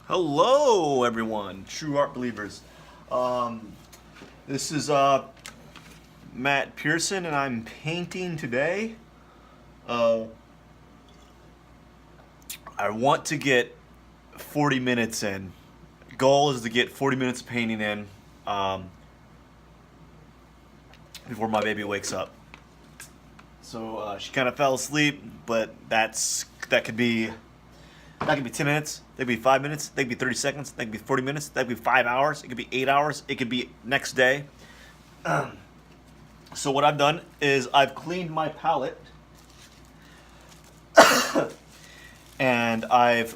Hello, everyone, true art believers. Um, this is Matt Pearson, and I'm painting today. Uh, I want to get 40 minutes in. Goal is to get 40 minutes of painting in um, before my baby wakes up. So she kind of fell asleep, but that could be 10 minutes. That could be 5 minutes. That could be 30 seconds. That could be 40 minutes. That could be 5 hours. It could be 8 hours. It could be next day. So what I've done is I've cleaned my palette and I've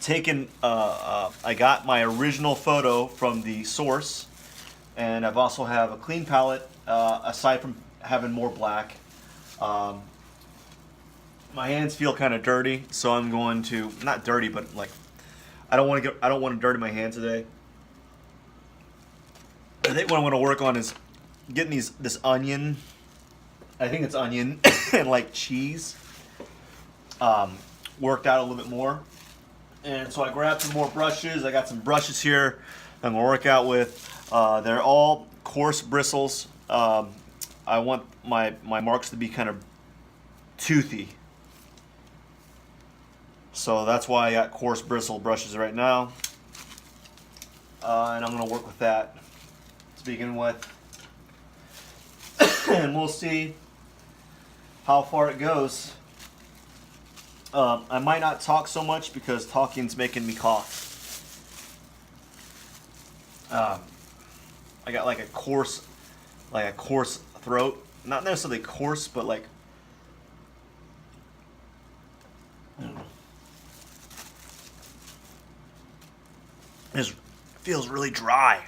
taken. I got my original photo from the source, and I've also have a clean palette aside from having more black. Um, my hands feel kind of dirty, so I'm going to not dirty, but like I don't want to dirty my hands today. I think what I'm going to work on is getting this onion. I think it's onion and like cheese worked out a little bit more. And so I grabbed some more brushes. I got some brushes here I'm going to work out with. They're all coarse bristles. I want my marks to be kind of toothy. So that's why I got coarse bristle brushes right now. And I'm going to work with that to begin with. And we'll see how far it goes. I might not talk so much because talking's making me cough. I got like a coarse throat. Not necessarily coarse, but like it feels really dry.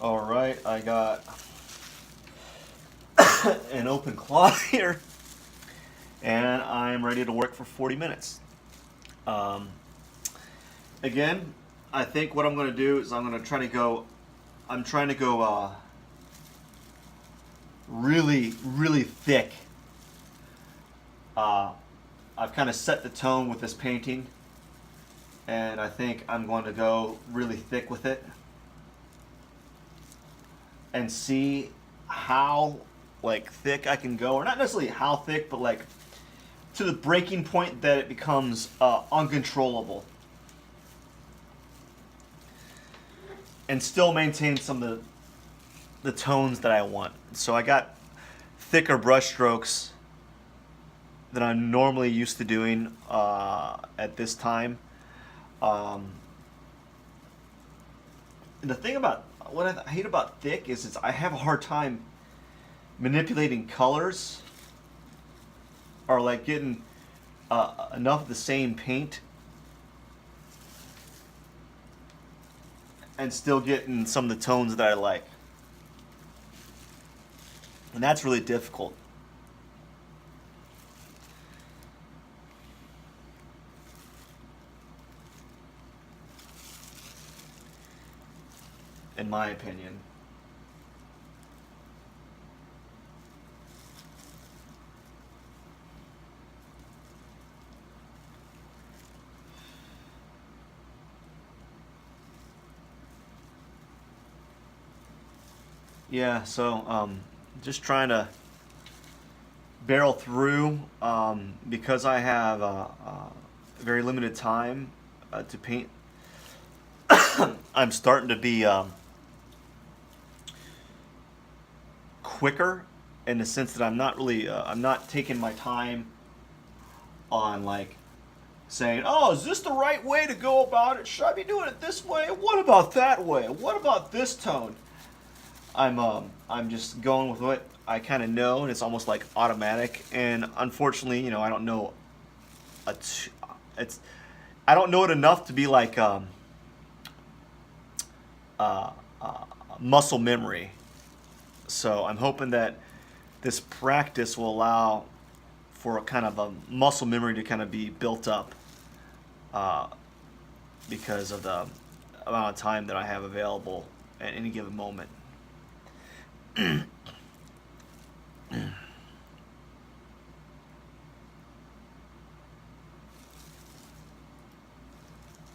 All right, I got an open cloth here, and I'm ready to work for 40 minutes. Um, Again, I think what I'm going to do is I'm trying to go really, really thick. I've kind of set the tone with this painting, and I think I'm going to go really thick with it and see how like thick I can go, or not necessarily how thick, but like to the breaking point that it becomes uncontrollable, and still maintain some of the tones that I want. So I got thicker brush strokes than I'm normally used to doing at this time. Um, and the thing about what I hate about thick is I have a hard time manipulating colors or like getting enough of the same paint and still getting some of the tones that I like. And that's really difficult. In my opinion. Yeah, so just trying to barrel through because I have very limited time to paint. I'm starting to be quicker in the sense that I'm not taking my time on like saying, "Oh, is this the right way to go about it? Should I be doing it this way? What about that way? What about this tone?" I'm just going with what I kind of know, and it's almost like automatic. And unfortunately, I don't know. It's I don't know it enough to be like uh, muscle memory. So I'm hoping that this practice will allow for a kind of a muscle memory to kind of be built up uh, because of amount of time that I have available at any given moment.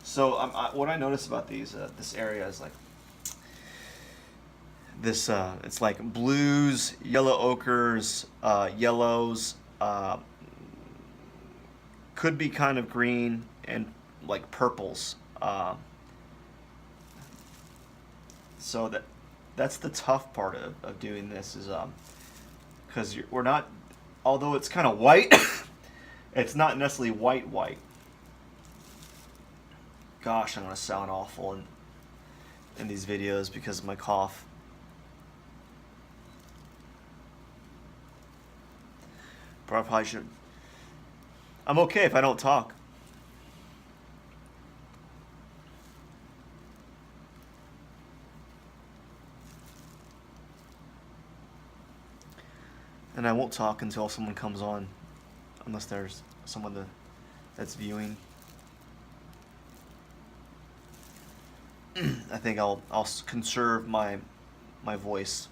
So what I notice about this area is like this. It's like blues, yellow ochres, yellows. Could be kind of green and like purples. So that's the tough part of doing this is because we're not, although it's kind of white, it's not necessarily white. Gosh, I'm gonna sound awful in these videos because of my cough. But I probably should. I'm okay if I don't talk. And I won't talk until someone comes on, unless there's someone that's viewing. I think I'll conserve my voice.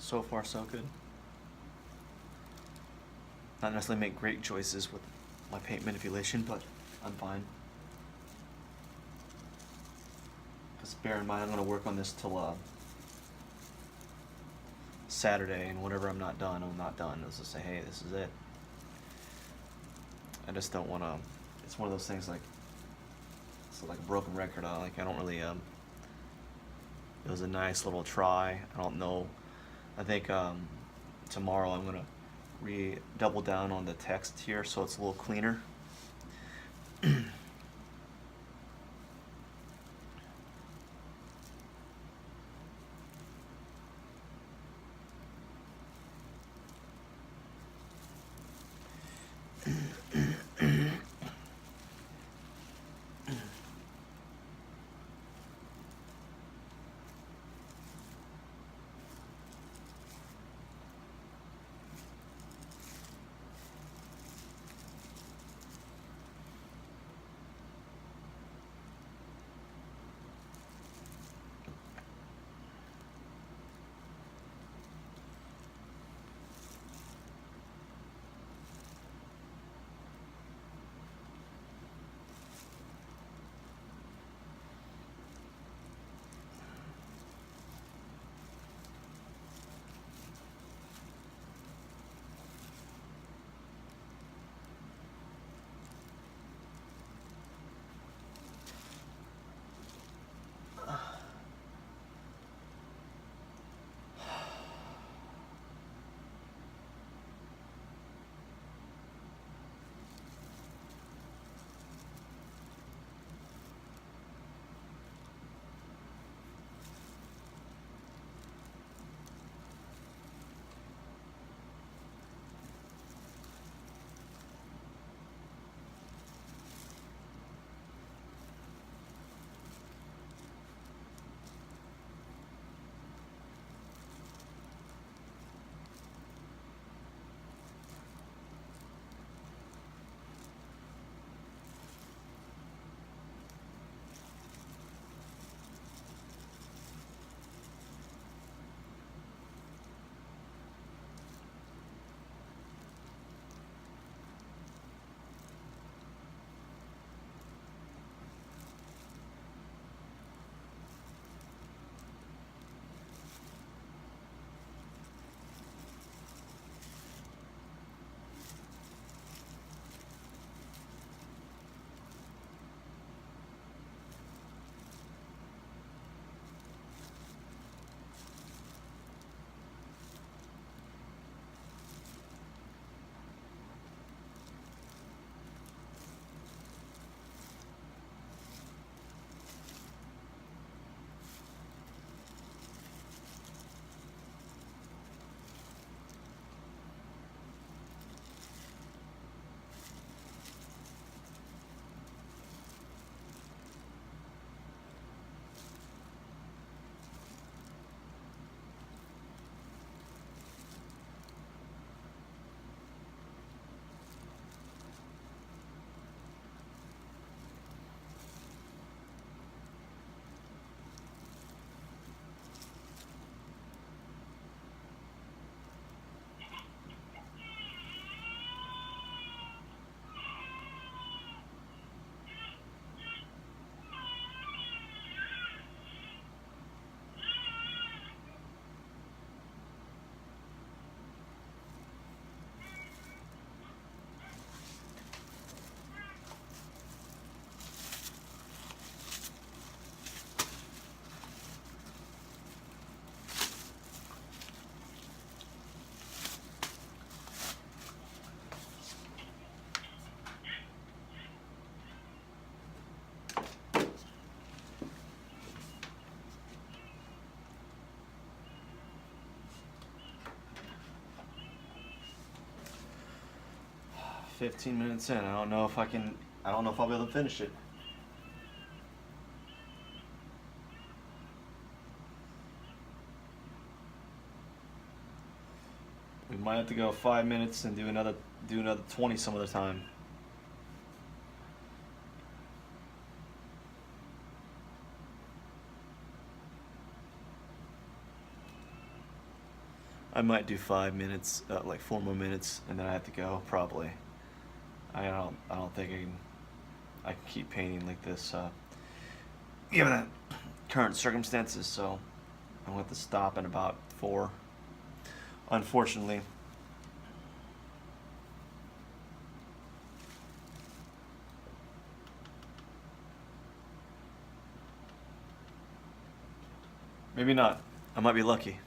So far, so good. Not necessarily make great choices with my paint manipulation, but I'm fine. Because bear in mind, I'm going to work on this till Saturday, and whenever I'm not done, I'm not done. Let's just say, hey, this is it. I just don't want to. It's one of those things like it's like a broken record. Like I don't really. It was a nice little try. I don't know. I think tomorrow I'm gonna double down on the text here so it's a little cleaner. "15 minutes in. I don't know if I can. I don't know if I'll be able to finish it." We might have to go 5 minutes and do another 20 some other time. I might do 5 minutes, like 4 more minutes, and then I have to go. Probably. I don't think I can keep painting like this, given the current circumstances. So I'm going to have to stop in about 4. Unfortunately. Maybe not. I might be lucky.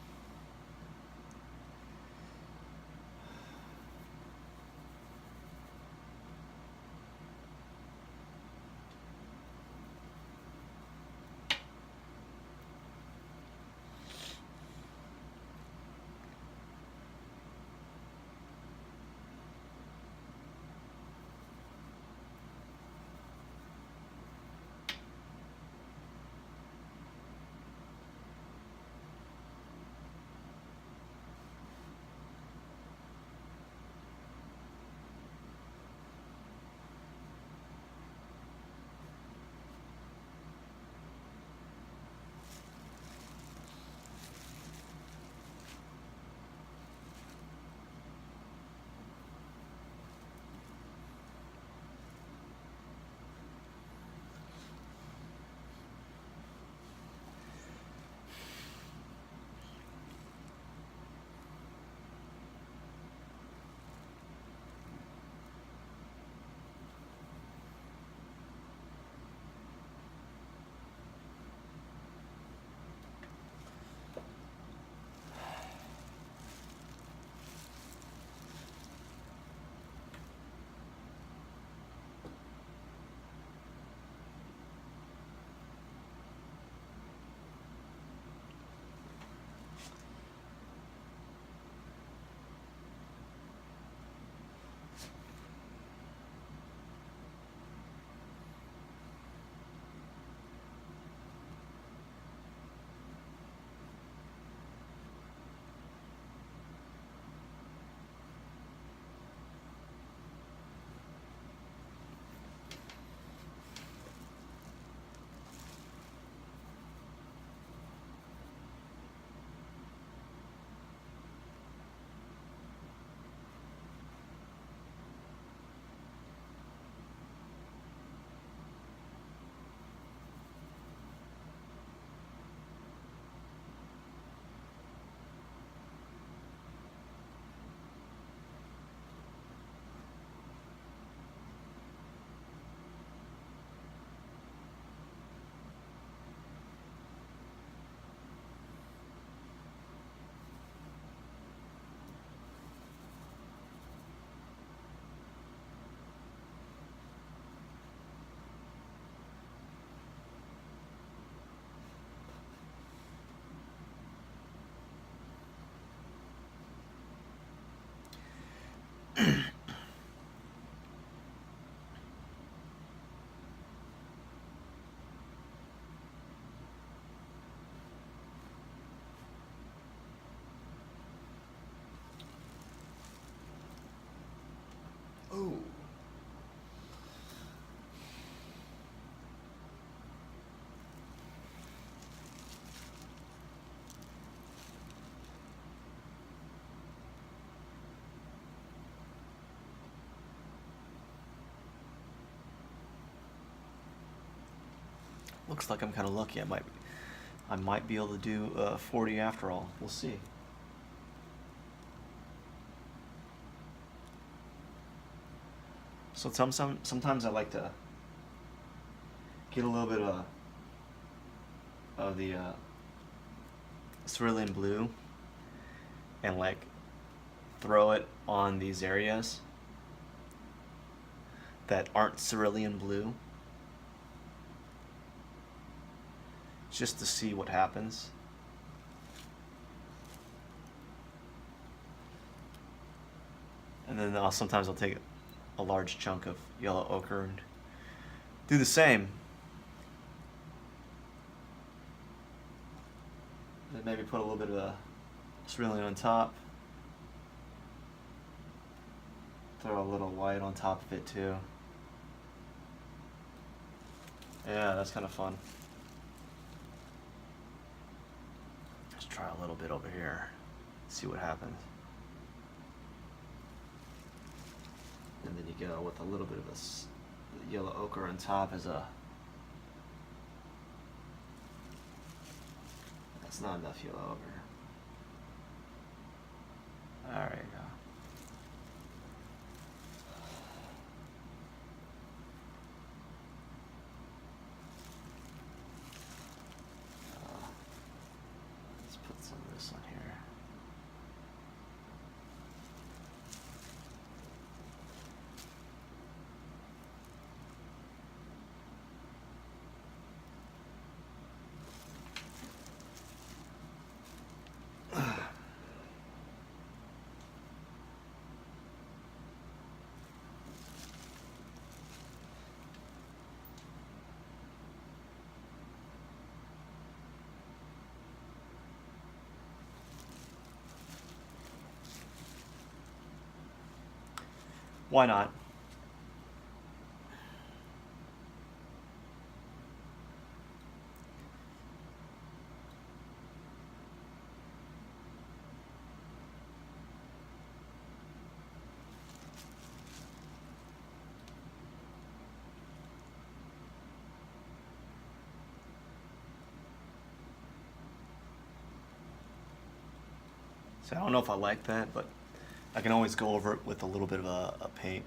Oh. Looks like I'm kind of lucky. I might be able to do 40 after all. We'll see. So sometimes I like to get a little bit of the cerulean blue and like throw it on these areas that aren't cerulean blue, just to see what happens. And then sometimes I'll take a large chunk of yellow ochre and do the same. Then maybe put a little bit of cerulean on top. Throw a little white on top of it too. Yeah, that's kind of fun. Let's try a little bit over here. See what happens. And then you go with a little bit of a yellow ochre on top as a. That's not enough yellow ochre. There you go. Let's put some of this on here. Why not? So I don't know if I like that, but I can always go over it with a little bit of a paint.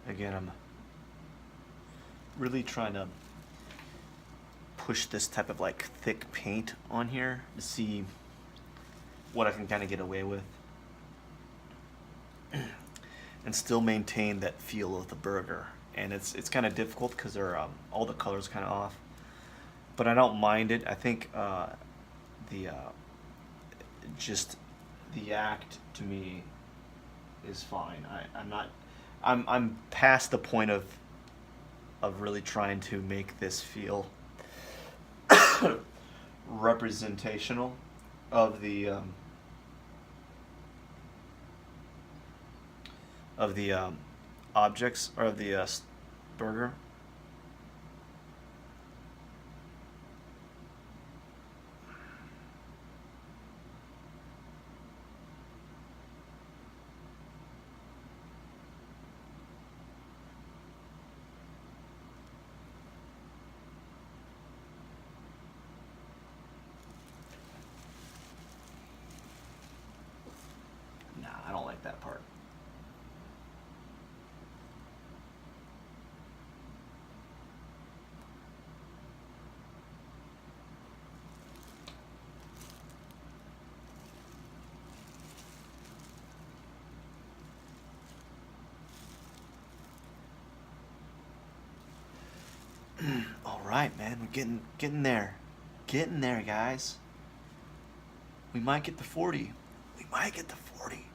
Again, I'm really trying to push this type of like thick paint on here to see what I can kind of get away with and still maintain that feel of the burger. And it's kind of difficult because they're all the colors kind of off, but I don't mind it. I think the just the act to me is fine. I'm past the point of really trying to make this feel representational of the objects or of the burger. Nah, I don't like that part. All right, man, we're getting there, guys. We might get to 40. We might get to 40.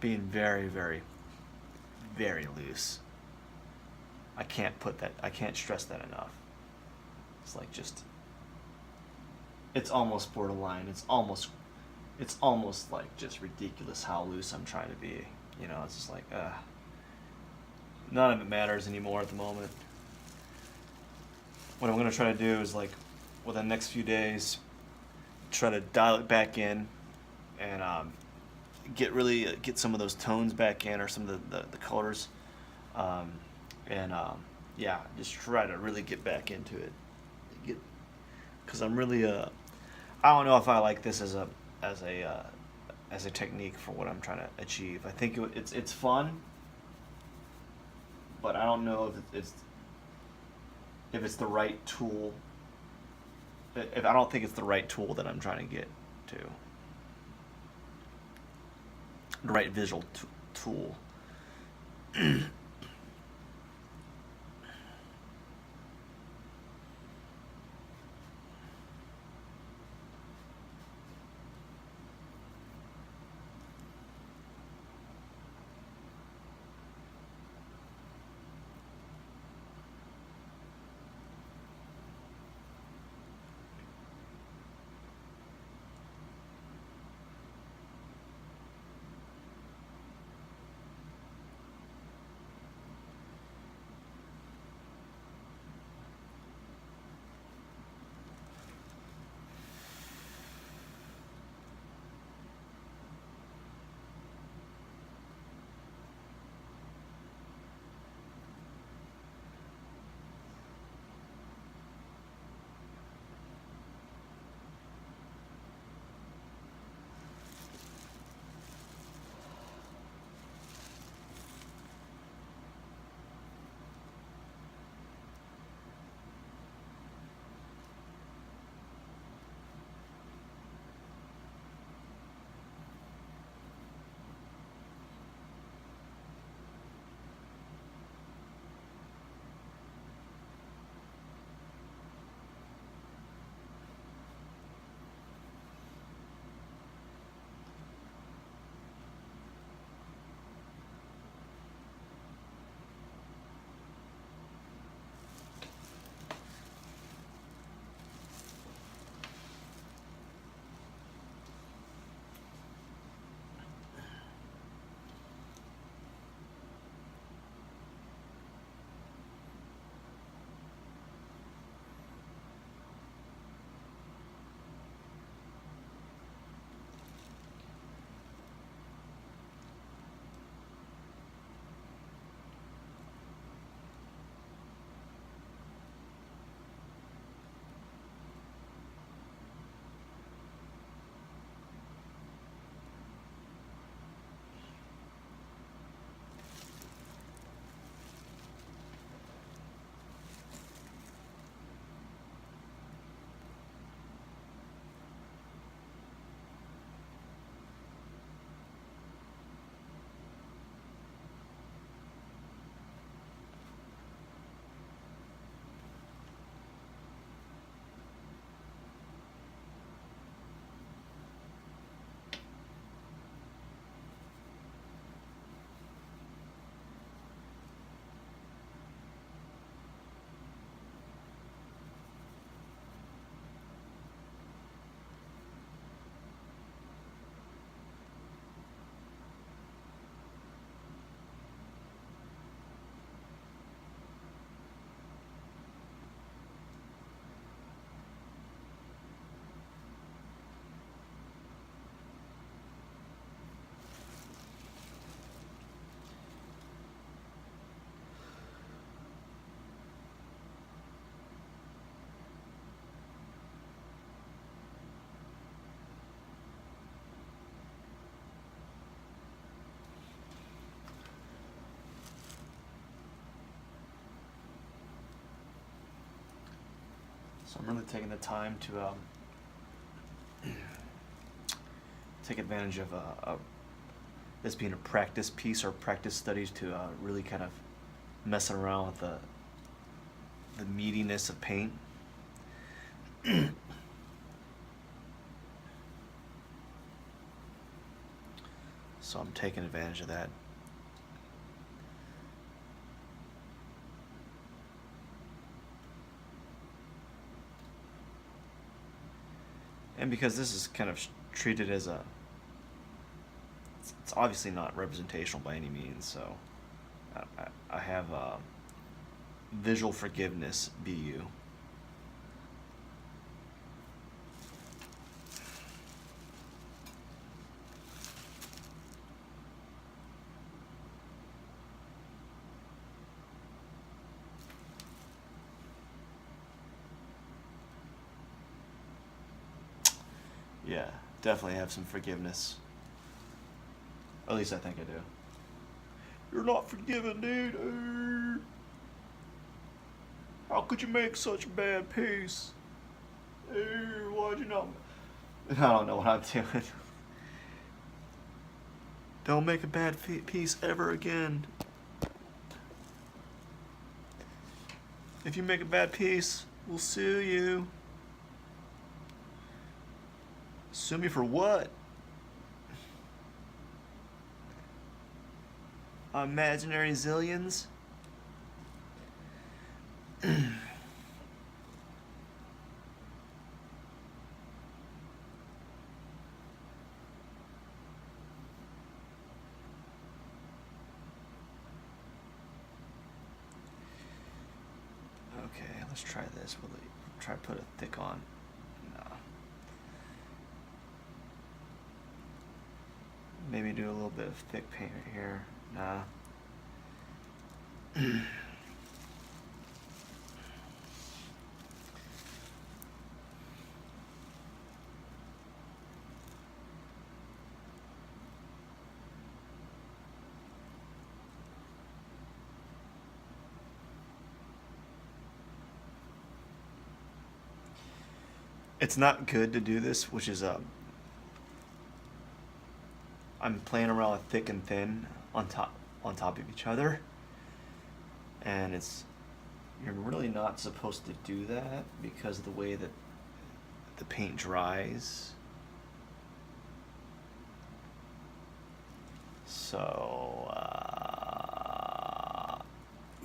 being very, very, very loose. I can't stress that enough. It's like just, it's almost borderline. It's almost like just ridiculous how loose I'm trying to be. You know, it's just like, none of it matters anymore at the moment. What I'm gonna try to do is like, within the next few days, try to dial it back in, and get some of those tones back in, or some of the colors, um, and yeah, just try to really get back into it. Because I'm really I don't know if I like this as a as a technique for what I'm trying to achieve. I think it's fun, but I don't know if it's the right tool. If I don't think it's the right tool that I'm trying to get to, the right visual tool. So I'm really taking the time to take advantage of this being a practice piece or practice studies to really kind of messing around with the meatiness of paint. so I'm taking advantage of that. And because this is kind of treated as a, it's obviously not representational by any means, so I have visual forgiveness BU. Yeah, definitely have some forgiveness. At least I think I do. You're not forgiven, dude. How could you make such a bad piece? Why'd you not? I don't know what I'm doing. Don't make a bad piece ever again. If you make a bad piece, we'll sue you. Sue me for what? Imaginary zillions? Okay, let's try this. We'll try to put a thick on. No. Maybe do a little bit of thick paint right here. Nah. It's not good to do this, which is I'm playing around with thick and thin on top of each other, and you're really not supposed to do that because of the way that the paint dries. So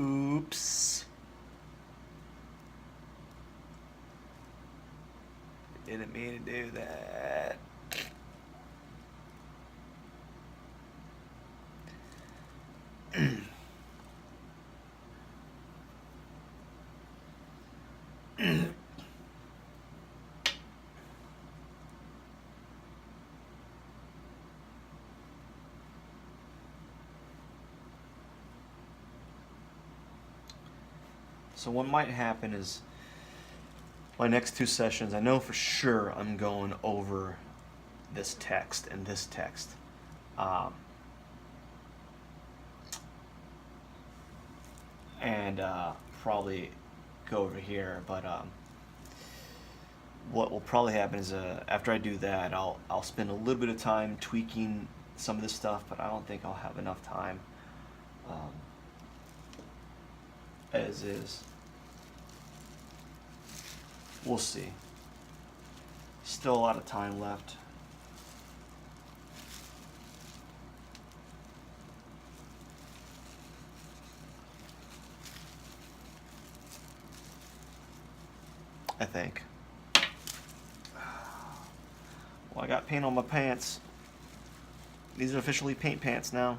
oops. Didn't mean to do that. So what might happen is my next two sessions, I know for sure I'm going over this text and this text. And probably go over here, but what will probably happen is after I do that, I'll spend a little bit of time tweaking some of this stuff, but I don't think I'll have enough time as is. We'll see. Still a lot of time left. I think. Well, I got paint on my pants. These are officially paint pants now.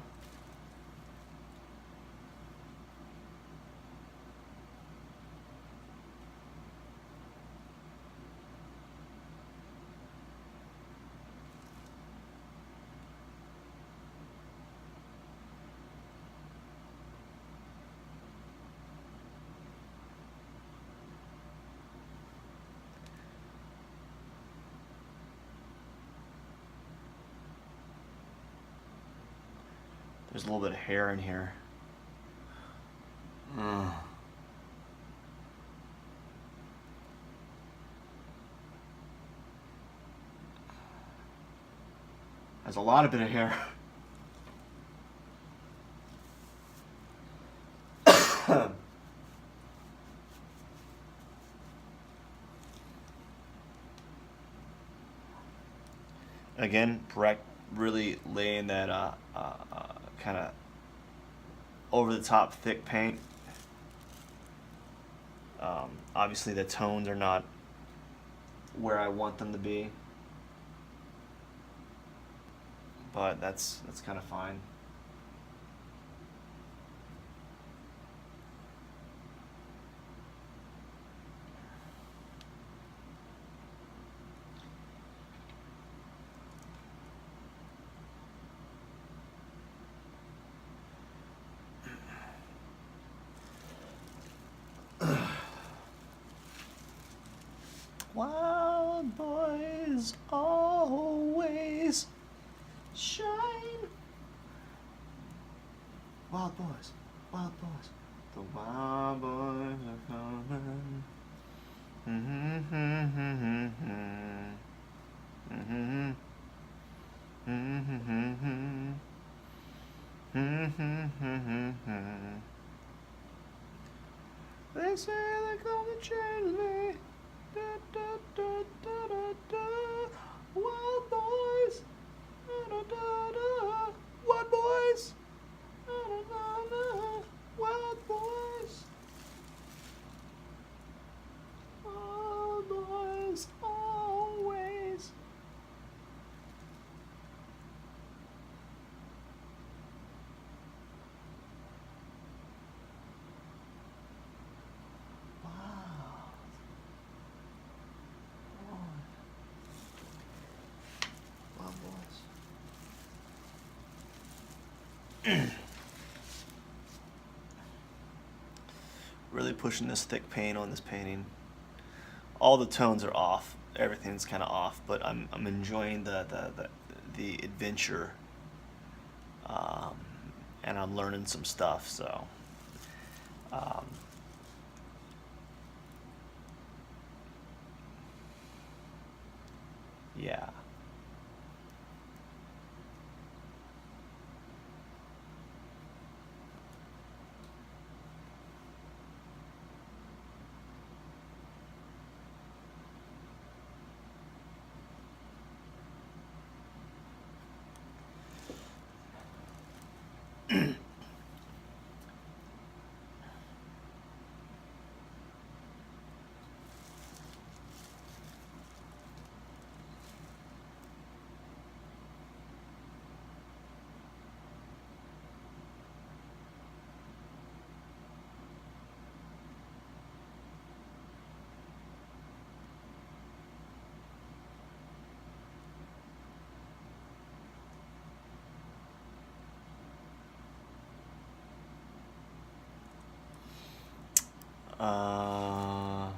There's a little bit of hair in here. There's a lot of bit of hair. Again, really laying that kind of over the top thick paint. Obviously the tones are not where I want them to be, but that's kind of fine. Wild boys always shine. Wild boys, wild boys. The wild boys are coming. Mm-hmm, mm-hmm, mm-hmm, mm-hmm, mm-hmm. They say they're gonna change me. Da, da, da, da, da, da. Wild boys. Da, da, da, da. Wild boys. Da, da, da, da. Wild boys. Wild boys always. Wild boys. Really pushing this thick paint on this painting. All the tones are off. Everything's kind of off, but I'm enjoying the adventure, um, and I'm learning some stuff. So, um, yeah. Uh,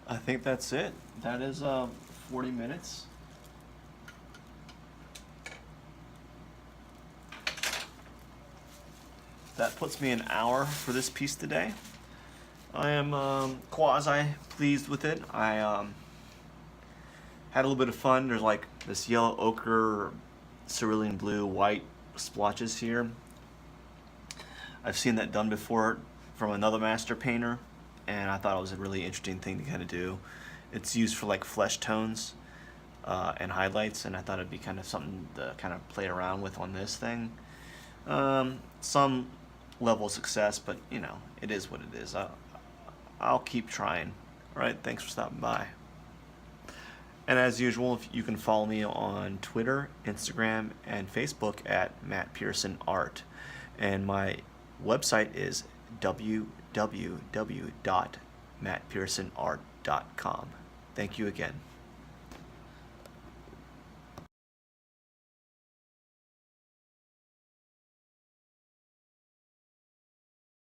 I think that's it. That is 40 minutes. That puts me an hour for this piece today. I am quasi pleased with it. I had a little bit of fun. There's like this yellow ochre, cerulean blue, white splotches here. I've seen that done before from another master painter, and I thought it was a really interesting thing to kind of do. It's used for like flesh tones and highlights, and I thought it'd be kind of something to kind of play around with on this thing. Some level of success, but you know, it is what it is. I'll keep trying. All right, thanks for stopping by. And as usual, if you can follow me on Twitter, Instagram, and Facebook at Matt Pearson Art. And my website is www.mattpearsonart.com. Thank you again.